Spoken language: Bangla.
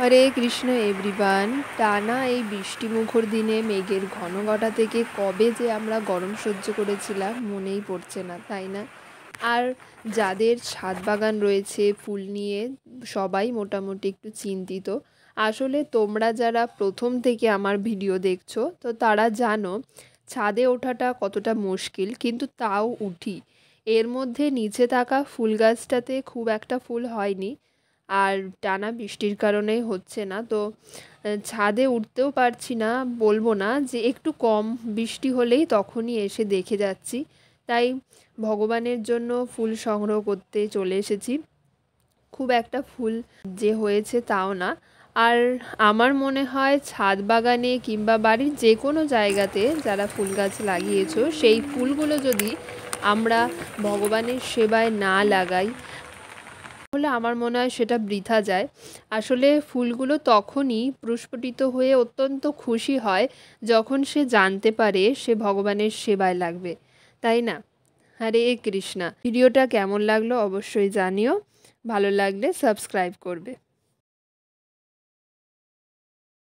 হরে কৃষ্ণ এভরিওয়ান। টানা এই বৃষ্টিমুখর দিনে মেঘের ঘন ঘটা থেকে কবে যে আমরা গরম সহ্য করেছিলাম মনেই পড়ছে না, তাই না? আর যাদের ছাদ বাগান রয়েছে ফুল নিয়ে সবাই মোটামুটি একটু চিন্তিত। আসলে তোমরা যারা প্রথম থেকে আমার ভিডিও দেখছো তো তারা জানো ছাদে ওঠাটা কতটা মুশকিল, কিন্তু তাও উঠি। এর মধ্যে নিচে থাকা ফুল গাছটাতে খুব একটা ফুল হয়নি, আর টানা বৃষ্টির কারণে হচ্ছে না তো। ছাদে উঠতেও পারছি না, বলবো না যে একটু কম বৃষ্টি হলেই তখনই এসে দেখে যাচ্ছি। তাই ভগবানের জন্য ফুল সংগ্রহ করতে চলে এসেছি। খুব একটা ফুল যে হয়েছে তাও না। আর আমার মনে হয় ছাদ বাগানে কিংবা বাড়ির যে কোনো জায়গাতে যারা ফুল গাছ লাগিয়েছো সেই ফুলগুলো যদি আমরা ভগবানের সেবায় না লাগাই তাহলে আমার মনে হয় সেটা বৃথা যায়। আসলে ফুলগুলো তখনই প্রস্ফুটিত হয়ে অত্যন্ত খুশি হয় যখন সে জানতে পারে সে ভগবানের সেবায় লাগবে, তাই না? হরে কৃষ্ণা। ভিডিওটা কেমন লাগলো অবশ্যই জানিও, ভালো লাগলে সাবস্ক্রাইব করবে।